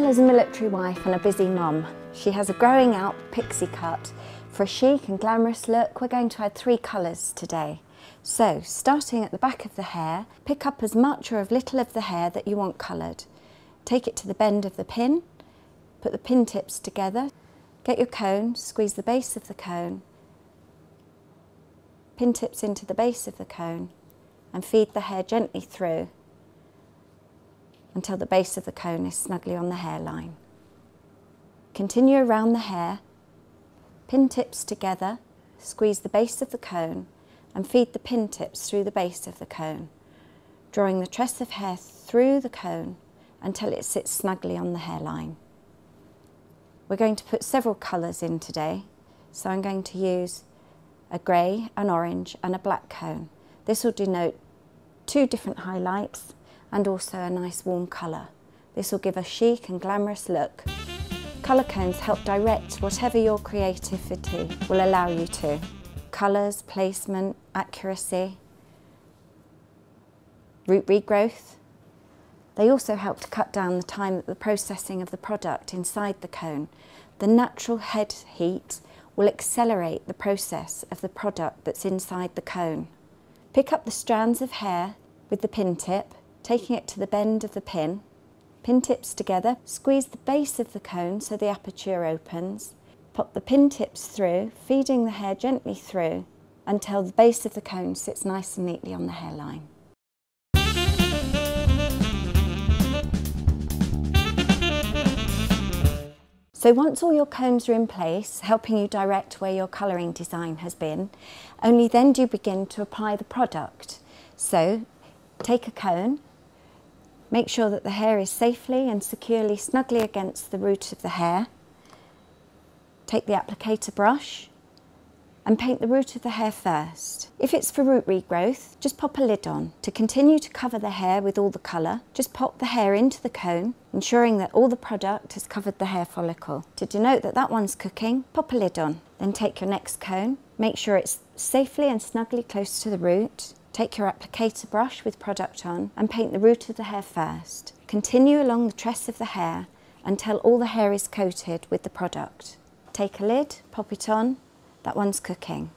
is a military wife and a busy mum. She has a growing out pixie cut. For a chic and glamorous look, we're going to add 3 colours today. So, starting at the back of the hair, pick up as much or as little of the hair that you want coloured. Take it to the bend of the pin, put the pin tips together, get your cone, squeeze the base of the cone, pin tips into the base of the cone, and feed the hair gently through until the base of the cone is snugly on the hairline. Continue around the hair, pin tips together, squeeze the base of the cone and feed the pin tips through the base of the cone, drawing the tress of hair through the cone until it sits snugly on the hairline. We're going to put several colours in today, so I'm going to use a grey, an orange and a black cone. This will denote 2 different highlights and also a nice warm colour. This will give a chic and glamorous look. Colour cones help direct whatever your creativity will allow you to. Colours, placement, accuracy, root regrowth. They also help to cut down the time that the processing of the product inside the cone. The natural head heat will accelerate the process of the product that's inside the cone. Pick up the strands of hair with the pin tip, taking it to the bend of the pin tips together, squeeze the base of the cone so the aperture opens, pop the pin tips through, feeding the hair gently through until the base of the cone sits nice and neatly on the hairline. So once all your cones are in place, helping you direct where your colouring design has been, only then do you begin to apply the product. So take a cone, make sure that the hair is safely and securely snugly against the root of the hair. Take the applicator brush and paint the root of the hair first. If it's for root regrowth, just pop a lid on. To continue to cover the hair with all the colour, just pop the hair into the cone, ensuring that all the product has covered the hair follicle. To denote that that one's cooking, pop a lid on. Then take your next cone, make sure it's safely and snugly close to the root. Take your applicator brush with product on and paint the root of the hair first. Continue along the tress of the hair until all the hair is coated with the product. Take a lid, pop it on, that one's cooking.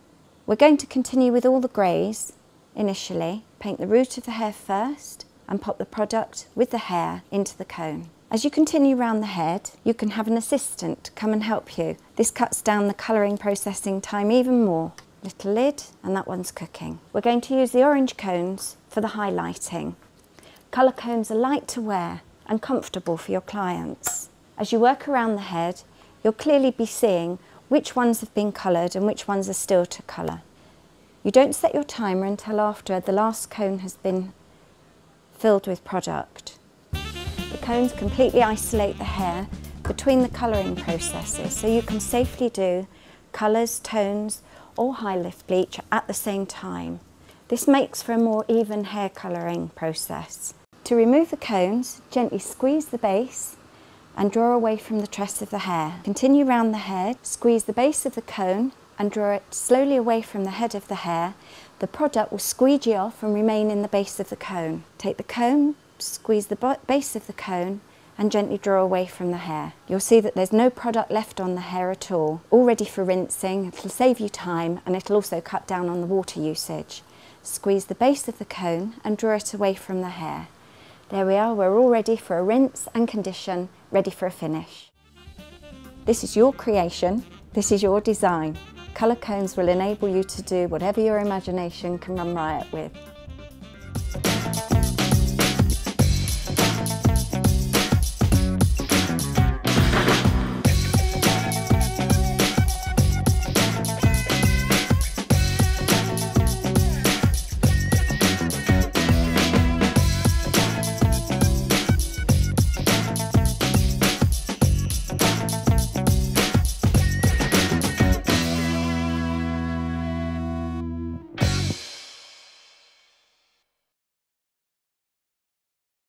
We're going to continue with all the greys initially. Paint the root of the hair first and pop the product with the hair into the cone. As you continue round the head, you can have an assistant come and help you. This cuts down the colouring processing time even more. Little lid, and that one's cooking. We're going to use the orange cones for the highlighting. Colour cones are light to wear and comfortable for your clients. As you work around the head, you'll clearly be seeing which ones have been coloured and which ones are still to colour. You don't set your timer until after the last cone has been filled with product. The cones completely isolate the hair between the colouring processes, so you can safely do colours, tones, or high lift bleach at the same time. This makes for a more even hair colouring process. To remove the cones, gently squeeze the base and draw away from the tress of the hair. Continue round the head, squeeze the base of the cone and draw it slowly away from the head of the hair. The product will squeegee off and remain in the base of the cone. Take the cone, squeeze the base of the cone and gently draw away from the hair. You'll see that there's no product left on the hair at all ready for rinsing. It'll save you time and it'll also cut down on the water usage. Squeeze the base of the cone and draw it away from the hair. There we are, we're all ready for a rinse and condition, ready for a finish. This is your creation, this is your design. Colour cones will enable you to do whatever your imagination can run riot with.